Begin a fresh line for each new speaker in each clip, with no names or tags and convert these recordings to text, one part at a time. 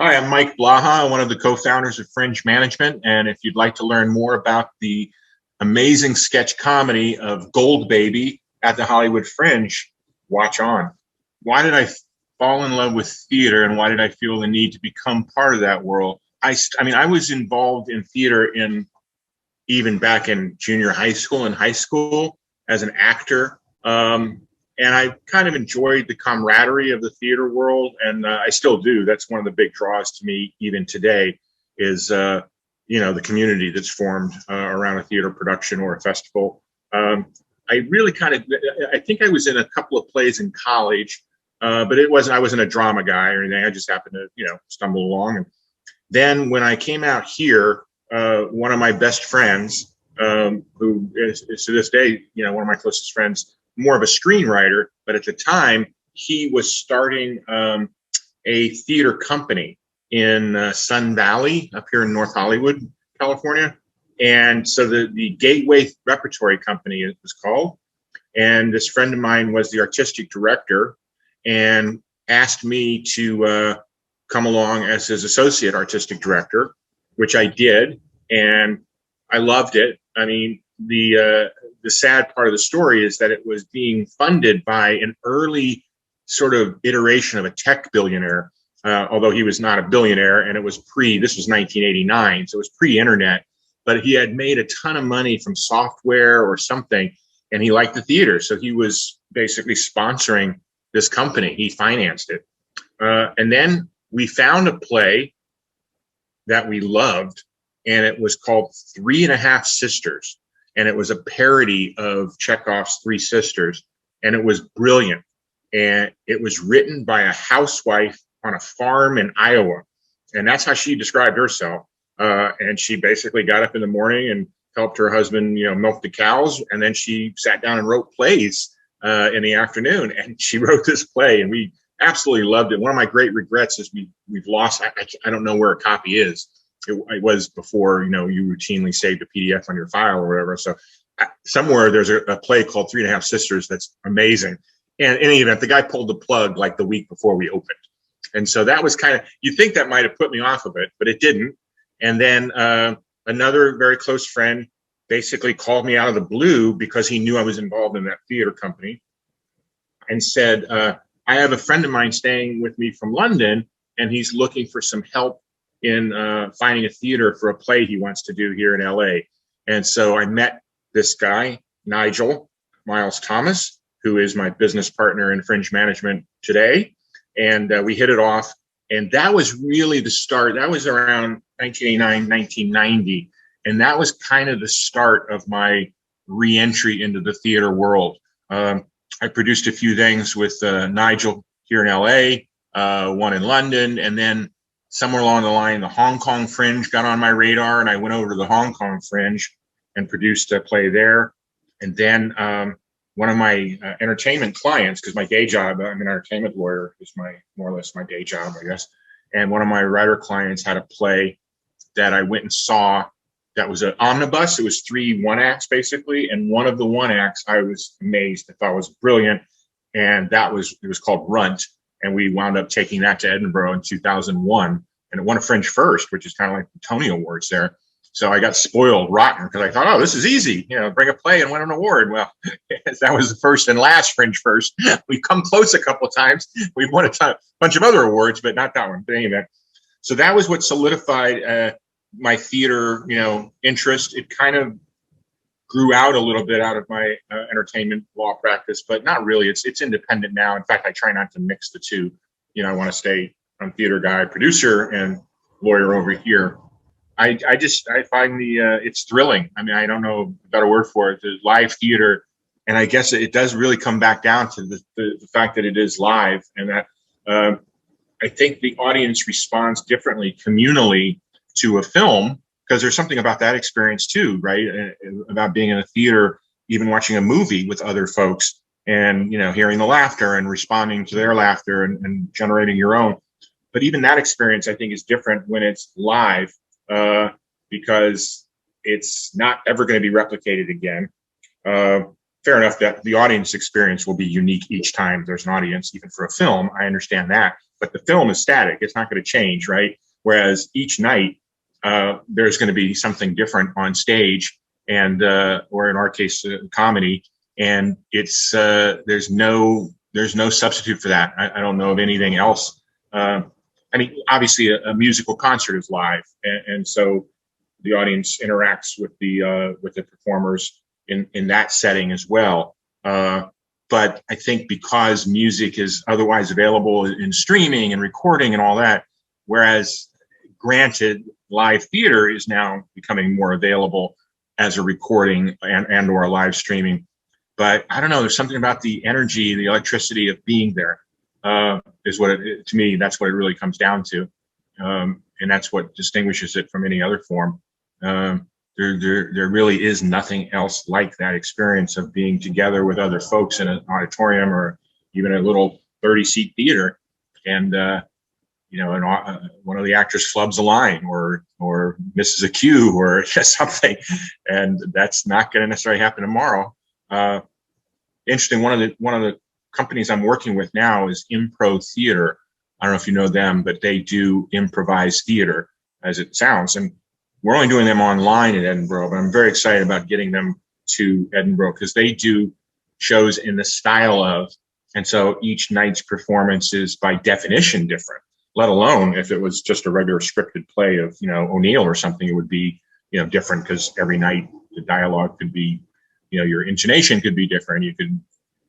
Hi, I'm Mike Blaha, one of the co-founders of Fringe Management. And if you'd like to learn more about the amazing sketch comedy of Goldbaby at the Hollywood Fringe, watch on. Why did I fall in love with theater, and why did I feel the need to become part of that world? I was involved in theater in even back in junior high school and high school as an actor. And I kind of enjoyed the camaraderie of the theater world, and I still do. That's one of the big draws to me even today is, the community that's formed around a theater production or a festival. I really I think I was in a couple of plays in college, but I wasn't a drama guy or anything. I just happened to, stumble along. And then when I came out here, one of my best friends, who is to this day, one of my closest friends, more of a screenwriter, but at the time he was starting a theater company in Sun Valley up here in North Hollywood, California. And so the Gateway Repertory Company, it was called. And this friend of mine was the artistic director and asked me to come along as his associate artistic director, which I did. And I loved it. I mean, the sad part of the story is that it was being funded by an early sort of iteration of a tech billionaire, although he was not a billionaire, and it was this was 1989, so it was pre-internet, but he had made a ton of money from software or something, and he liked the theater, so he was basically sponsoring this company. He financed it. And then we found a play that we loved, and it was called Three and a Half Sisters. And it was a parody of Chekhov's Three Sisters. And it was brilliant. And it was written by a housewife on a farm in Iowa. And that's how she described herself. And she basically got up in the morning and helped her husband, milk the cows. And then she sat down and wrote plays in the afternoon. And she wrote this play, and we absolutely loved it. One of my great regrets is we've lost, I don't know where a copy is. It was before, you routinely saved a PDF on your file or whatever. So somewhere there's a play called Three and a Half Sisters that's amazing. And in any event, the guy pulled the plug like the week before we opened. And so that was you think that might have put me off of it, but it didn't. And then another very close friend basically called me out of the blue because he knew I was involved in that theater company and said, I have a friend of mine staying with me from London, and he's looking for some help in finding a theater for a play he wants to do here in LA. And so I met this guy, Nigel Miles Thomas, who is my business partner in Fringe Management today. And we hit it off. And that was really the start. That was around 1989, 1990. And that was kind of the start of my re-entry into the theater world. I produced a few things with Nigel here in LA, one in London, and then somewhere along the line, the Hong Kong Fringe got on my radar, and I went over to the Hong Kong Fringe and produced a play there. And then one of my entertainment clients, because my day job, I'm an entertainment lawyer, is more or less my day job, I guess. And one of my writer clients had a play that I went and saw that was an omnibus. It was 3 one-acts, basically. And one of the one-acts, I was amazed. I thought was brilliant. And it was called Runt. And we wound up taking that to Edinburgh in 2001. And it won a Fringe First, which is kind of like the Tony Awards there. So I got spoiled rotten because I thought, oh, this is easy. Bring a play and win an award. Well, that was the first and last Fringe First. We've come close a couple of times. We've won a bunch of other awards, but not that one. But anyway, so that was what solidified my theater, interest. It kind of grew out a little bit out of my entertainment law practice, but not really. It's independent now. In fact, I try not to mix the two. I want to stay on theater guy, producer, and lawyer over here. I find it's thrilling. I mean, I don't know a better word for it. The live theater, and I guess it does really come back down to the fact that it is live, and that I think the audience responds differently communally to a film, because there's something about that experience too, right? About being in a theater, even watching a movie with other folks, and hearing the laughter and responding to their laughter and generating your own. But even that experience, I think, is different when it's live, because it's not ever going to be replicated again. Fair enough that the audience experience will be unique each time there's an audience, even for a film. I understand that. but the film is static. It's not going to change, right? Whereas each night, there's going to be something different on stage, and or in our case, comedy, and it's there's no substitute for that. I don't know of anything else. I mean, obviously, a musical concert is live, and so the audience interacts with the performers in that setting as well. But I think because music is otherwise available in streaming and recording and all that, whereas granted, live theater is now becoming more available as a recording and or a live streaming. But I don't know, there's something about the energy, the electricity of being there, is what to me, that's what it really comes down to. And that's what distinguishes it from any other form. There really is nothing else like that experience of being together with other folks in an auditorium or even a little 30-seat theater, and one of the actors flubs a line or misses a cue or something, and that's not going to necessarily happen tomorrow. Interesting. One of the companies I'm working with now is Impro Theater. I don't know if you know them, but they do improvised theater, as it sounds, and we're only doing them online in Edinburgh, but I'm very excited about getting them to Edinburgh because they do shows in the style of, and so each night's performance is by definition different, let alone if it was just a regular scripted play of, O'Neill or something, it would be, different because every night the dialogue could be, your intonation could be different. You could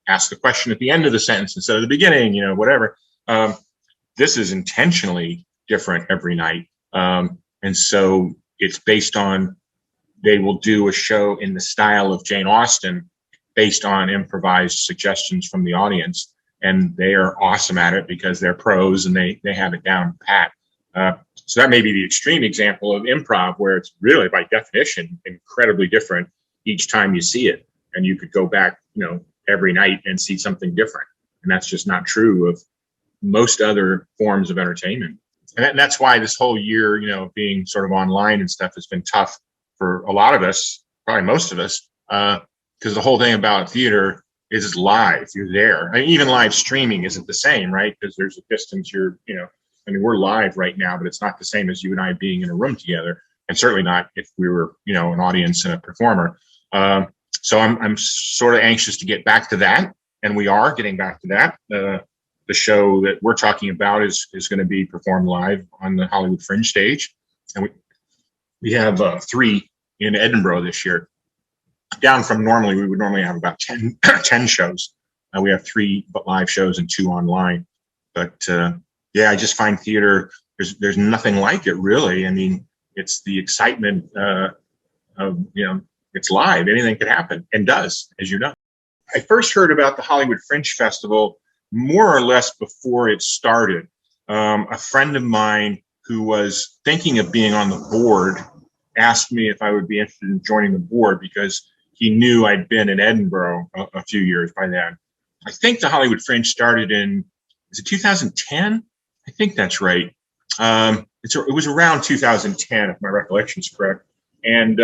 ask the question at the end of the sentence instead of the beginning, whatever. This is intentionally different every night. And so it's based on, they will do a show in the style of Jane Austen based on improvised suggestions from the audience. And they are awesome at it because they're pros and they have it down pat. So that may be the extreme example of improv where it's really by definition incredibly different each time you see it. And you could go back, every night and see something different. And that's just not true of most other forms of entertainment. And that's why this whole year, being sort of online and stuff has been tough for a lot of us, probably most of us, because the whole thing about theater is it's live. You're there. I mean, even live streaming isn't the same, right? Because there's a distance. We're live right now, but it's not the same as you and I being in a room together, and certainly not if we were, an audience and a performer. So I'm sort of anxious to get back to that, and we are getting back to that. The show that we're talking about is going to be performed live on the Hollywood Fringe stage. And we have 3 in Edinburgh this year, down from we would normally have about 10 shows. We have 3 live shows and 2 online. But I just find theater, there's nothing like it really. I mean, it's the excitement of, it's live. Anything could happen, and does, as you know. I first heard about the Hollywood Fringe Festival more or less before it started. A friend of mine who was thinking of being on the board asked me if I would be interested in joining the board because he knew I'd been in Edinburgh a few years by then. I think the Hollywood Fringe started is it 2010? I think that's right. It was around 2010, if my recollection is correct. And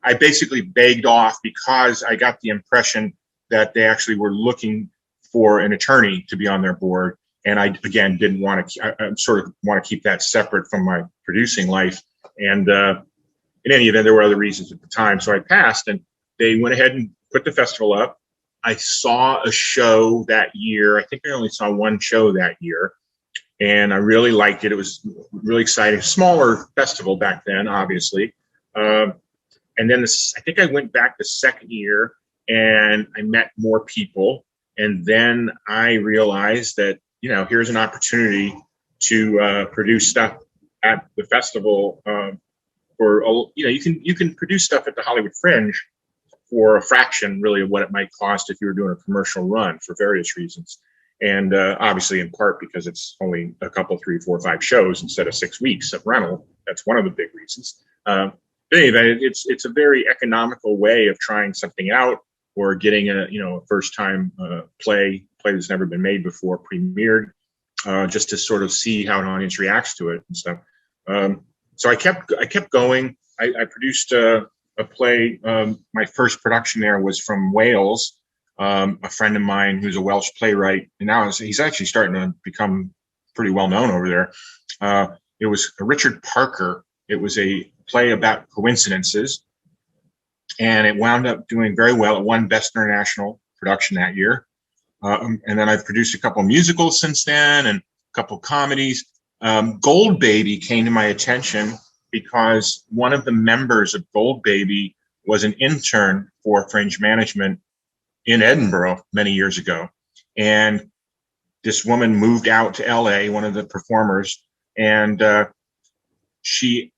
I basically begged off because I got the impression that they actually were looking for an attorney to be on their board. And I, again, didn't want to, I sort of want to keep that separate from my producing life. And in any event, there were other reasons at the time. So I passed, and they went ahead and put the festival up. I saw a show that year. I think I only saw one show that year, and I really liked it. It was really exciting. Smaller festival back then, obviously. And then I think I went back the second year, and I met more people. And then I realized that, here's an opportunity to produce stuff at the festival. You can produce stuff at the Hollywood Fringe for a fraction, really, of what it might cost if you were doing a commercial run for various reasons. And obviously, in part because it's only a couple, 3, 4, 5 shows instead of 6 weeks of rental. That's one of the big reasons. But anyway, it's a very economical way of trying something out, or getting a first time play that's never been made before premiered, just to sort of see how an audience reacts to it and stuff. So I kept going. I produced a play. My first production there was from Wales. A friend of mine who's a Welsh playwright, and now he's actually starting to become pretty well known over there. It was Richard Parker. It was a play about coincidences, and it wound up doing very well. It won Best International Production that year. And then I've produced a couple musicals since then and a couple comedies. Goldbaby came to my attention because one of the members of Goldbaby was an intern for Fringe Management in Edinburgh many years ago. And this woman moved out to LA, one of the performers, and she,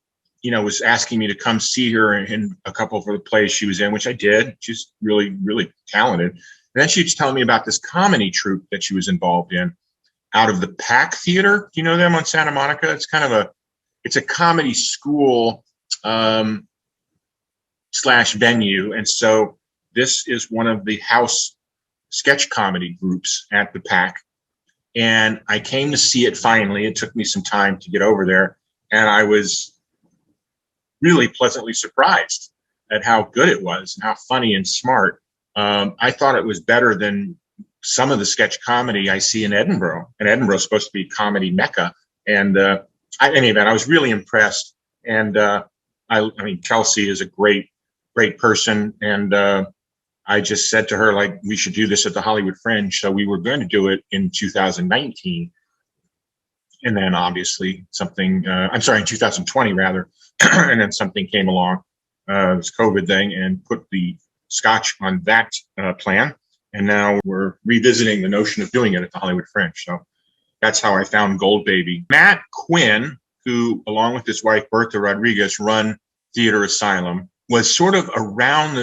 was asking me to come see her in a couple of the plays she was in, which I did. She's really, really talented. And then she was telling me about this comedy troupe that she was involved in out of the Pack Theater. Do you know them on Santa Monica? It's kind of it's a comedy school slash venue. And so this is one of the house sketch comedy groups at the Pack. And I came to see it finally. It took me some time to get over there. And I was really pleasantly surprised at how good it was and how funny and smart. I thought it was better than some of the sketch comedy I see in Edinburgh. And Edinburgh is supposed to be comedy mecca. And in any event, I was really impressed. And I mean, Kelsey is a great person. And I just said to her, like, we should do this at the Hollywood Fringe. So we were going to do it in 2019. And then obviously in 2020 rather. And then something came along, this COVID thing, and put the scotch on that plan. And now we're revisiting the notion of doing it at the Hollywood Fringe. So that's how I found Goldbaby. Matt Quinn, who, along with his wife, Bertha Rodriguez, run Theater Asylum, was sort of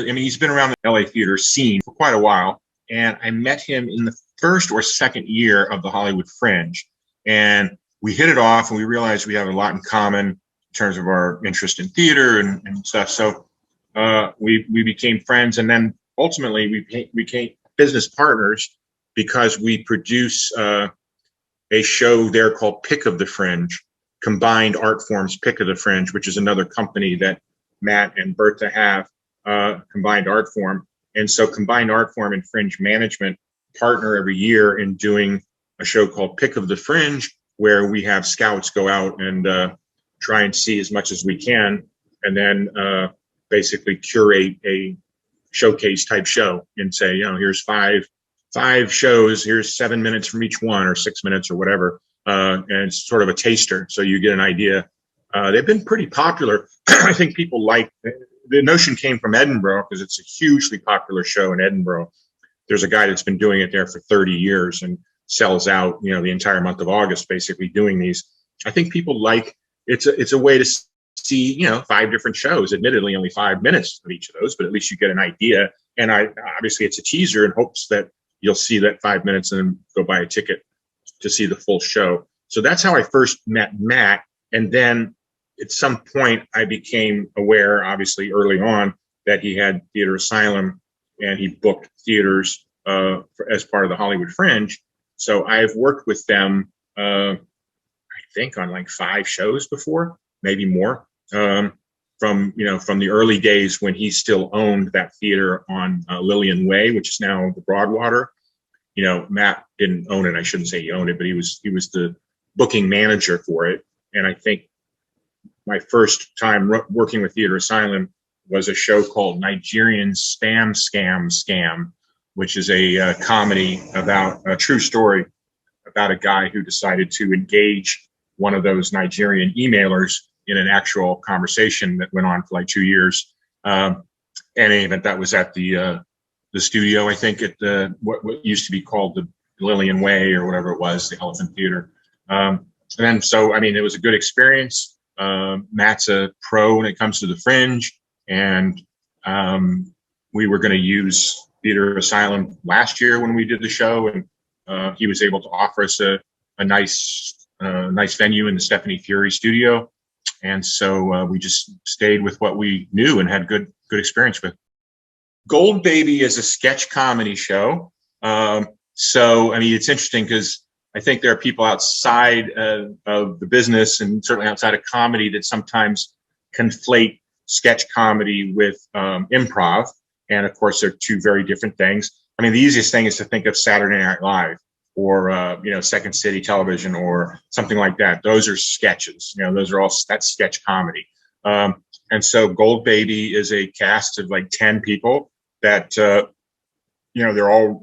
he's been around the LA theater scene for quite a while. And I met him in the first or second year of the Hollywood Fringe. And we hit it off, and we realized we have a lot in common in terms of our interest in theater and stuff. So we became friends. And then ultimately we became business partners because we produce a show there called Pick of the Fringe, Combined Art Forms Pick of the Fringe, which is another company that Matt and Bertha have, Combined Art Form. And so Combined Art Form and Fringe Management partner every year in doing a show called Pick of the Fringe, where we have scouts go out and try and see as much as we can, and then basically curate a showcase type show and say, here's five shows, here's 7 minutes from each one, or 6 minutes or whatever. And it's sort of a taster. So you get an idea. They've been pretty popular. I think people the notion came from Edinburgh because it's a hugely popular show in Edinburgh. There's a guy that's been doing it there for 30 years and sells out, the entire month of August, basically doing these. I think people it's a way to see, 5 different shows, admittedly only 5 minutes of each of those, but at least you get an idea. And obviously it's a teaser in hopes that you'll see that 5 minutes and then go buy a ticket to see the full show. So that's how I first met Matt. And then at some point I became aware, obviously early on, that he had Theater Asylum and he booked theaters as part of the Hollywood Fringe. So I've worked with them, I think, on like 5 shows before, maybe more, from the early days when he still owned that theater on Lillian Way, which is now the Broadwater. Matt didn't own it. I shouldn't say he owned it, but he was the booking manager for it. And I think my first time working with Theater Asylum was a show called Nigerian Spam Scam, which is a comedy about a true story about a guy who decided to engage one of those Nigerian emailers in an actual conversation that went on for like 2 years. In any event, that was at the studio, I think, at what used to be called the Lillian Way or whatever it was, the Elephant Theater. And then, it was a good experience. Matt's a pro when it comes to the Fringe, and we were going to use Theater Asylum last year when we did the show, and he was able to offer us a nice venue in the Stephanie Fury studio, and so we just stayed with what we knew and had good experience with. Goldbaby is a sketch comedy show, so it's interesting because I think there are people outside of the business and certainly outside of comedy that sometimes conflate sketch comedy with improv. And of course, they're 2 very different things. The easiest thing is to think of Saturday Night Live. or Second City Television or something like that. Those are sketches. Those are that's sketch comedy. And so Goldbaby is a cast of like 10 people that they're all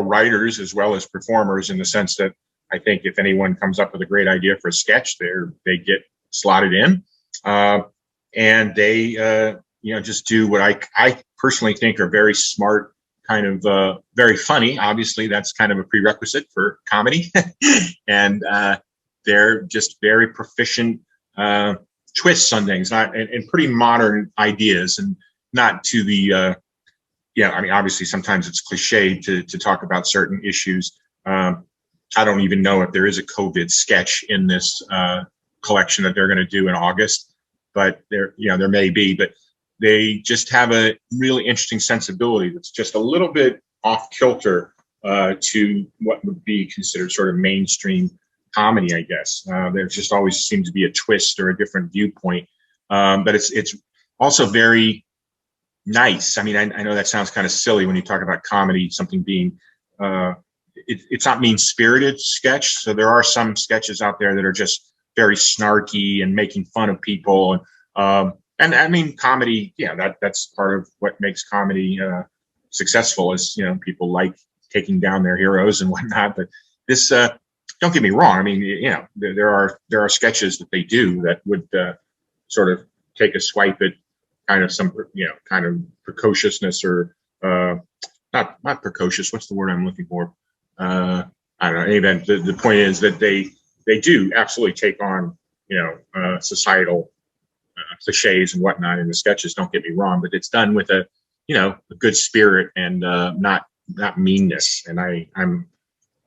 writers as well as performers, in the sense that I think if anyone comes up with a great idea for a sketch, they get slotted in, and they just do what I personally think are very smart, kind of very funny. Obviously, that's kind of a prerequisite for comedy, and they're just very proficient twists on things, and pretty modern ideas, and not to the obviously sometimes it's cliche to talk about certain issues. I don't even know if there is a COVID sketch in this collection that they're going to do in August, but there may be. But they just have a really interesting sensibility that's just a little bit off kilter to what would be considered sort of mainstream comedy, I guess. There just always seems to be a twist or a different viewpoint, but it's also very nice. I mean, I know that sounds kind of silly when you talk about comedy, something being it's not mean-spirited sketch. So there are some sketches out there that are just very snarky and making fun of people, and I mean, comedy, that's part of what makes comedy successful, is people like taking down their heroes and whatnot. But this, don't get me wrong, I mean, there are sketches that they do that would sort of take a swipe at kind of some kind of precociousness, or not precocious. What's the word I'm looking for? I don't know. Any event, the point is that they do absolutely take on societal cliches and whatnot in the sketches. Don't get me wrong, but it's done with a good spirit and not meanness, and I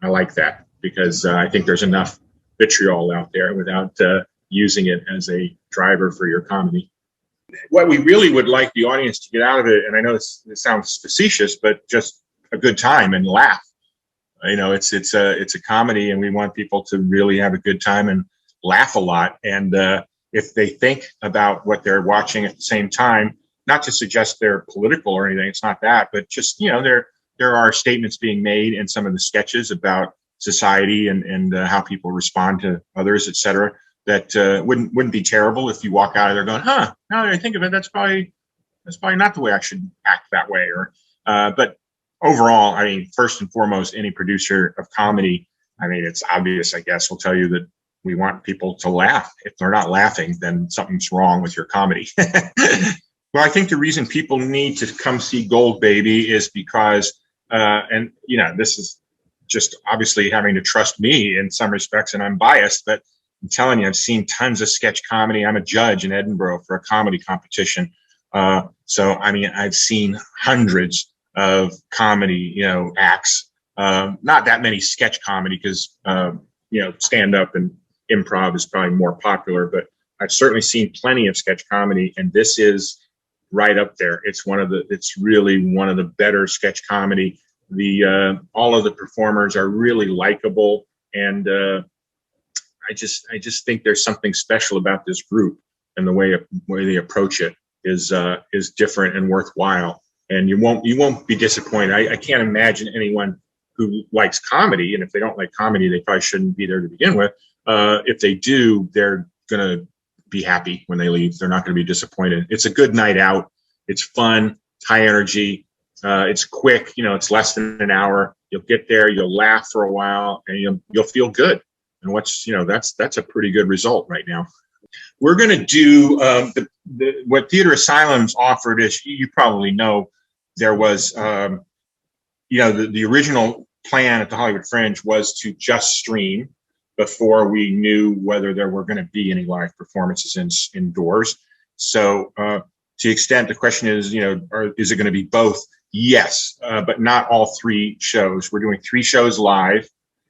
like that, because I think there's enough vitriol out there without using it as a driver for your comedy. What we really would like the audience to get out of it, and I know this sounds facetious, but just a good time and laugh. It's a comedy, and we want people to really have a good time and laugh a lot. And if they think about what they're watching at the same time, not to suggest they're political or anything, it's not that, but just there are statements being made in some of the sketches about society and how people respond to others, etc. That wouldn't be terrible if you walk out of there going, now that I think of it, that's probably not the way I should act that way. Or but overall, I mean, first and foremost, any producer of comedy, I mean, it's obvious, I guess, will tell you that we want people to laugh. If they're not laughing, then something's wrong with your comedy. Well, I think the reason people need to come see Goldbaby is because, this is just obviously having to trust me in some respects, and I'm biased, but I'm telling you, I've seen tons of sketch comedy. I'm a judge in Edinburgh for a comedy competition. So, I mean, I've seen hundreds of comedy, acts, not that many sketch comedy, because, stand up and improv is probably more popular, but I've certainly seen plenty of sketch comedy, and this is right up there. It's really one of the better sketch comedy. All of the performers are really likable, and I just think there's something special about this group, and the way they approach it is different and worthwhile. And you won't be disappointed. I can't imagine anyone who likes comedy, and if they don't like comedy, they probably shouldn't be there to begin with. If they do, they're gonna be happy when they leave. They're not gonna be disappointed. It's a good night out. It's fun, high energy. It's quick. It's less than an hour. You'll get there, you'll laugh for a while, and you'll feel good. And that's a pretty good result right now. We're going to do what Theater Asylum's offered. Is you probably know, there was the original plan at the Hollywood Fringe was to just stream before we knew whether there were going to be any live performances indoors. So to the extent the question is, is it going to be both? Yes, but not all 3 shows. We're doing 3 shows live,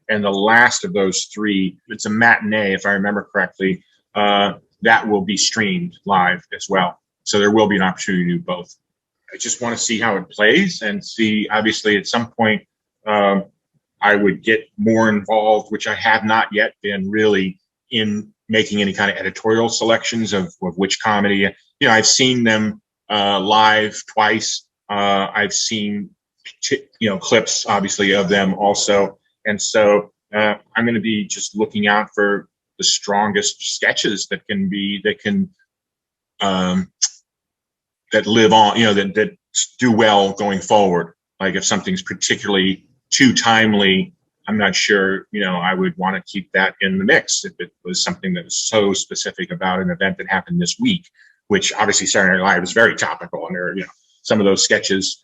and the last of those 3, it's a matinee, if I remember correctly, that will be streamed live as well. So there will be an opportunity to do both. I just want to see how it plays, and see, obviously, at some point, I would get more involved, which I have not yet been really, in making any kind of editorial selections of which comedy. I've seen them live twice. I've seen clips, obviously, of them also, And so I'm going to be just looking out for the strongest sketches that live on, that do well going forward. Like if something's particularly too timely, I'm not sure, I would want to keep that in the mix if it was something that was so specific about an event that happened this week, which obviously Saturday Night Live is very topical, and there, some of those sketches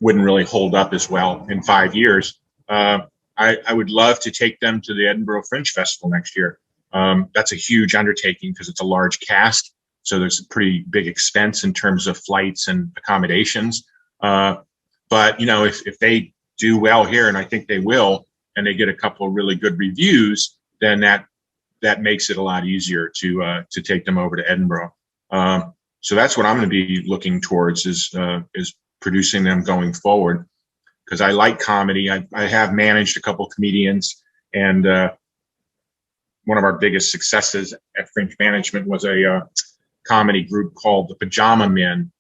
wouldn't really hold up as well in 5 years. I would love to take them to the Edinburgh Fringe Festival next year. That's a huge undertaking because it's a large cast. So there's a pretty big expense in terms of flights and accommodations. But, if they do well here, and I think they will, and they get a couple of really good reviews, then that makes it a lot easier to take them over to Edinburgh. So that's what I'm going to be looking towards is producing them going forward, because I like comedy. I have managed a couple of comedians, and one of our biggest successes at Fringe Management was a comedy group called the Pajama Men,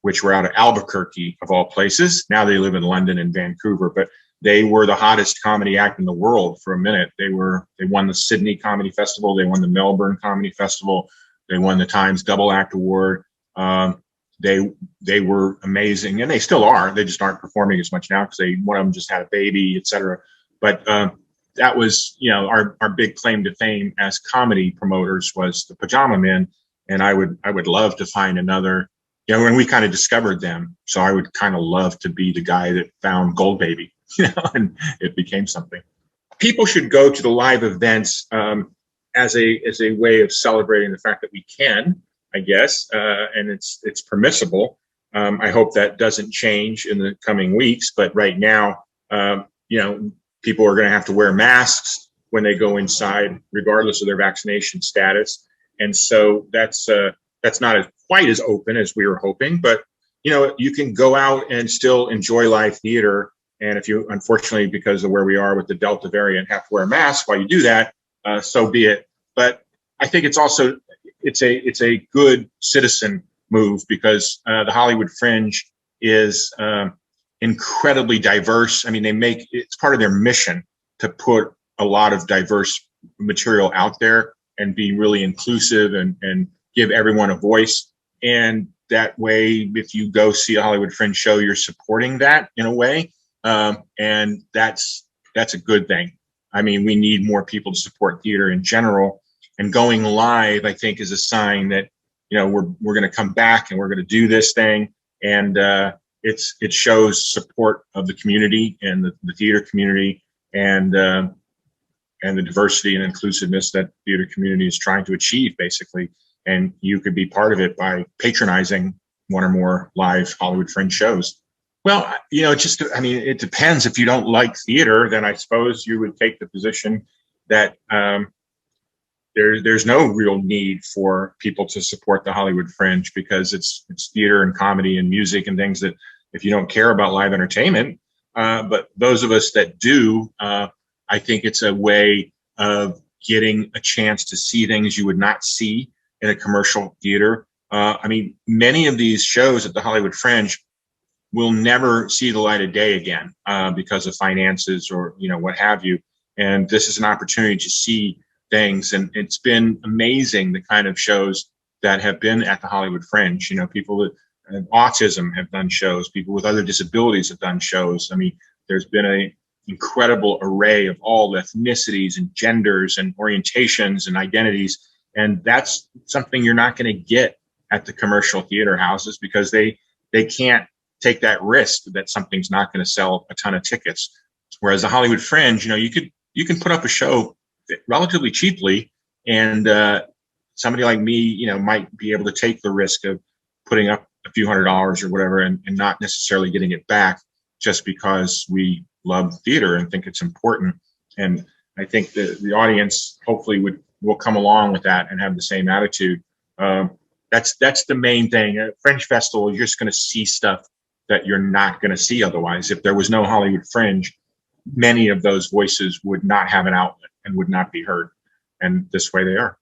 which were out of Albuquerque, of all places. Now they live in London and Vancouver, but they were the hottest comedy act in the world for a minute. They won the Sydney Comedy Festival. They won the Melbourne Comedy Festival. They won the Times Double Act Award. They were amazing, and they still are. They just aren't performing as much now because one of them just had a baby, et cetera. But that was, our big claim to fame as comedy promoters was the Pajama Men, and I would love to find another. And we kind of discovered them, so I would kind of love to be the guy that found Goldbaby, and it became something. People should go to the live events as a way of celebrating the fact that we can, I guess, and it's permissible. I hope that doesn't change in the coming weeks, but right now, people are going to have to wear masks when they go inside, regardless of their vaccination status, and so that's not quite as open as we were hoping, but you can go out and still enjoy live theater. And if you, unfortunately, because of where we are with the Delta variant, have to wear a mask while you do that, so be it. But I think it's a good citizen move, because the Hollywood Fringe is incredibly diverse. I mean, it's part of their mission to put a lot of diverse material out there and be really inclusive and give everyone a voice. And that way, if you go see a Hollywood Fringe show, you're supporting that in a way. And that's a good thing. I mean, we need more people to support theater in general. And going live, I think, is a sign that, we're going to come back and we're going to do this thing. And it shows support of the community and the theater community and the diversity and inclusiveness that the theater community is trying to achieve, basically. And you could be part of it by patronizing one or more live Hollywood Fringe shows. Well, it depends. If you don't like theater, then I suppose you would take the position that there's no real need for people to support the Hollywood Fringe, because it's theater and comedy and music and things that, if you don't care about live entertainment, but those of us that do, I think it's a way of getting a chance to see things you would not see in a commercial theater. Many of these shows at the Hollywood Fringe will never see the light of day again because of finances or, what have you. And this is an opportunity to see things. And it's been amazing, the kind of shows that have been at the Hollywood Fringe. People with autism have done shows. People with other disabilities have done shows. There's been an incredible array of all ethnicities and genders and orientations and identities. And that's something you're not going to get at the commercial theater houses, because they can't take that risk that something's not going to sell a ton of tickets. Whereas the Hollywood Fringe, you can put up a show relatively cheaply, and somebody like me, might be able to take the risk of putting up a few $100s or whatever and not necessarily getting it back, just because we love theater and think it's important. And I think the audience hopefully will come along with that and have the same attitude. That's the main thing. At Fringe Festival, you're just going to see stuff that you're not going to see otherwise. If there was no Hollywood Fringe, many of those voices would not have an outlet and would not be heard. And this way they are.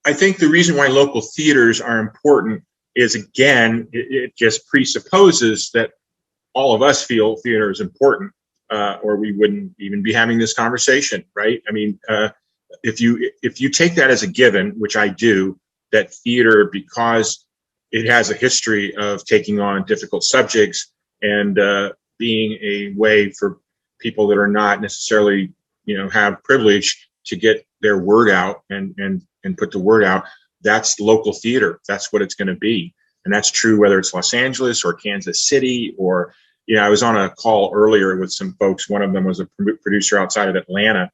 I think the reason why local theaters are important is, again, it just presupposes that all of us feel theater is important. or we wouldn't even be having this conversation, right? I mean, if you take that as a given, which I do, that theater, because it has a history of taking on difficult subjects and being a way for people that are not necessarily, have privilege to get their word out and put the word out. That's local theater. That's what it's going to be. And that's true whether it's Los Angeles or Kansas City or, I was on a call earlier with some folks. One of them was a producer outside of Atlanta,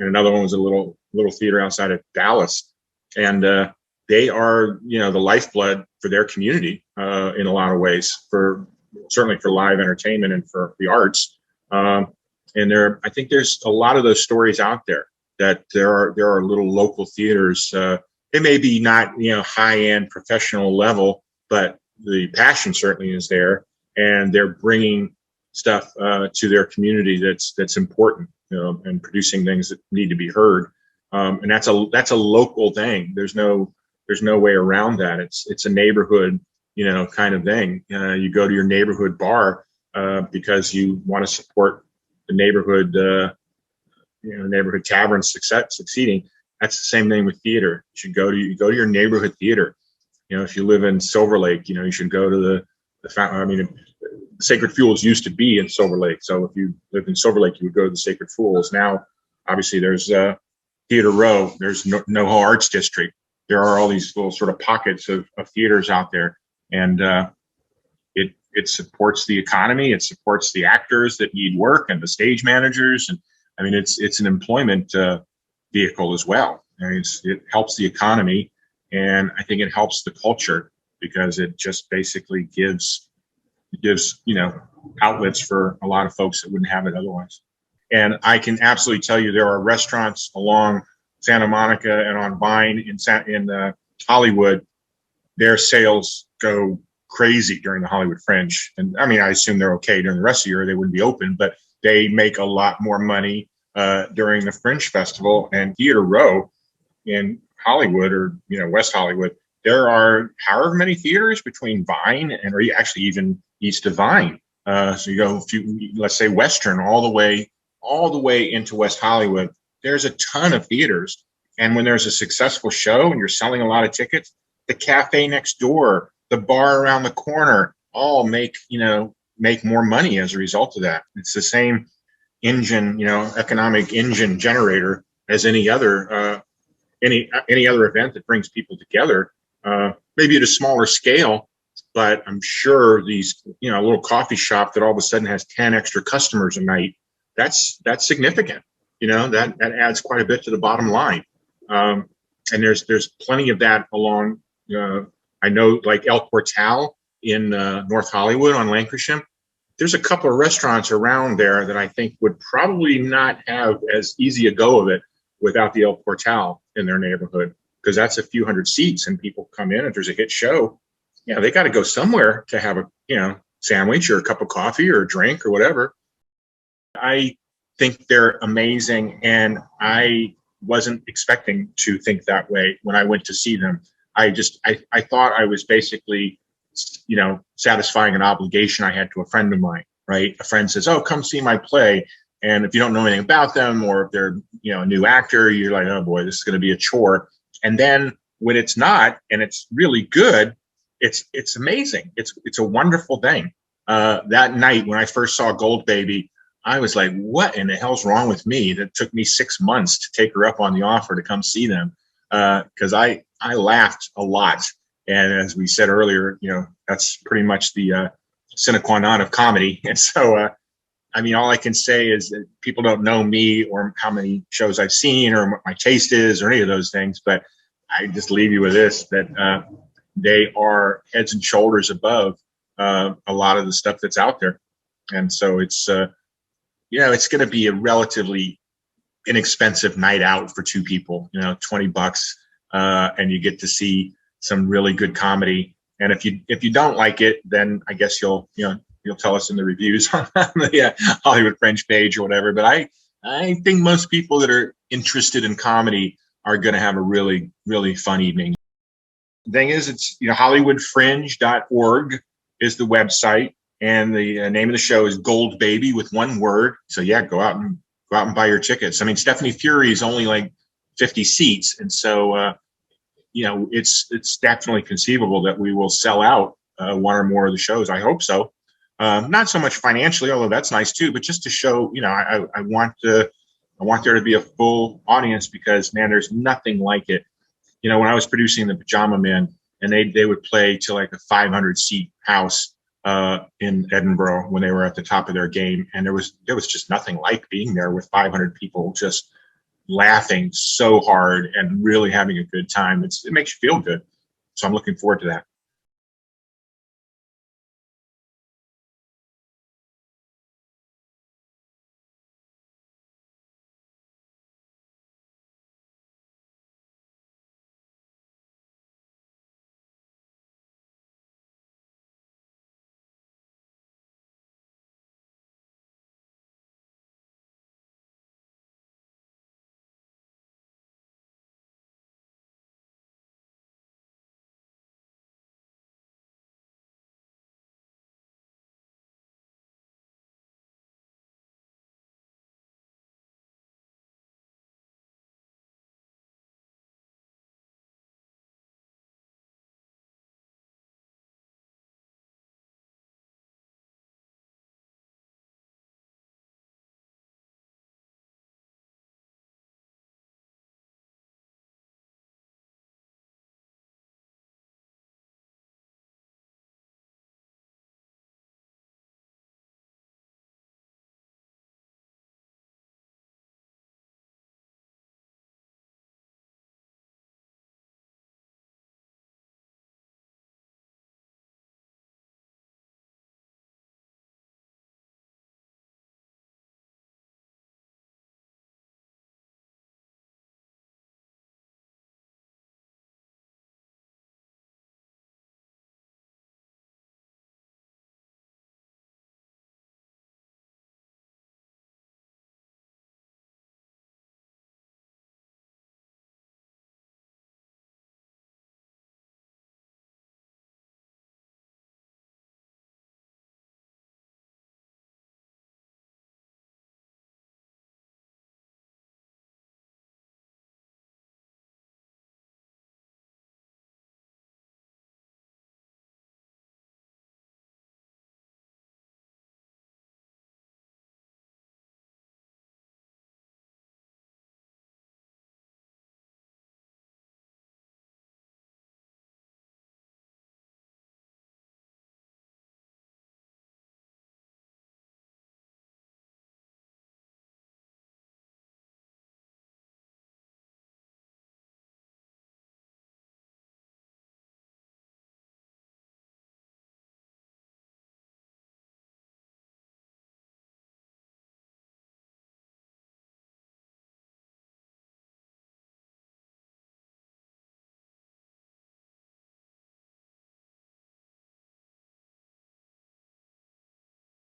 and another one was a little theater outside of Dallas. And they are, the lifeblood for their community in a lot of ways, certainly for live entertainment and for the arts. And I think there's a lot of those stories out there that there are little local theaters. It may be not, high end professional level, but the passion certainly is there, and they're bringing stuff to their community that's important, and producing things that need to be heard. And that's a local thing. There's no way around that. It's a neighborhood, kind of thing. You go to your neighborhood bar because you want to support the neighborhood, neighborhood tavern succeeding. That's the same thing with theater. You go to your neighborhood theater. If you live in Silver Lake, you should go to the Sacred Fools used to be in Silver Lake. So if you lived in Silver Lake, you would go to the Sacred Fools. Now, obviously, there's Theater Row. There's NoHo Arts District. There are all these little sort of pockets of theaters out there, and it supports the economy. It supports the actors that need work and the stage managers, and it's an employment vehicle as well. It helps the economy, and I think it helps the culture because it just basically gives outlets for a lot of folks that wouldn't have it otherwise. And I can absolutely tell you there are restaurants along Santa Monica and on Vine in Hollywood. Their sales go crazy during the Hollywood Fringe. And I assume they're okay during the rest of the year. They wouldn't be open, but they make a lot more money during the Fringe Festival. And Theater Row in Hollywood, or West Hollywood, there are however many theaters between Vine and, or actually even east of Vine. So you go, let's say Western, all the way into West Hollywood. There's a ton of theaters, and when there's a successful show and you're selling a lot of tickets, the cafe next door, the bar around the corner, all make more money as a result of that. It's the same engine, economic engine generator as any other event that brings people together. Maybe at a smaller scale, but I'm sure these, little coffee shop that all of a sudden has 10 extra customers a night, that's significant. That adds quite a bit to the bottom line. And there's plenty of that along, I know, like El Portal in North Hollywood on Lankershim. There's a couple of restaurants around there that I think would probably not have as easy a go of it without the El Portal in their neighborhood, because that's a few hundred seats and people come in. If there's a hit show, they got to go somewhere to have a sandwich or a cup of coffee or a drink or whatever. I think they're amazing, and I wasn't expecting to think that way when I went to see them. I thought I was basically satisfying an obligation I had to a friend of mine, right? A friend says, "Oh, come see my play." And if you don't know anything about them, or if they're a new actor, you're like, "Oh boy, this is going to be a chore." And then when it's not, and it's really good, it's amazing. It's a wonderful thing. That night when I first saw Goldbaby, I was like, "What in the hell's wrong with me?" That took me 6 months to take her up on the offer to come see them, because I laughed a lot. And as we said earlier, that's pretty much the sine qua non of comedy. And so, all I can say is that people don't know me or how many shows I've seen or what my taste is or any of those things. But I just leave you with this, that they are heads and shoulders above a lot of the stuff that's out there. And so it's going to be a relatively inexpensive night out for two people, $20, and you get to see some really good comedy. And if you don't like it, then I guess you'll tell us in the reviews on the Hollywood Fringe page or whatever. But I think most people that are interested in comedy are going to have a really, really fun evening. The thing is, it's HollywoodFringe.org is the website. and the name of the show is Goldbaby with one word. So yeah, go out and buy your tickets. I mean, Stephanie Fury is only like 50 seats, and so it's definitely conceivable that we will sell out one or more of the shows. I hope so. Not so much financially, although that's nice too, but just to show, I want there to be a full audience, because man, there's nothing like it. When I was producing the Pajama Men, and they would play to like a 500 seat house in Edinburgh when they were at the top of their game, and there was just nothing like being there with 500 people just laughing so hard and really having a good time. It makes you feel good. So I'm looking forward to that.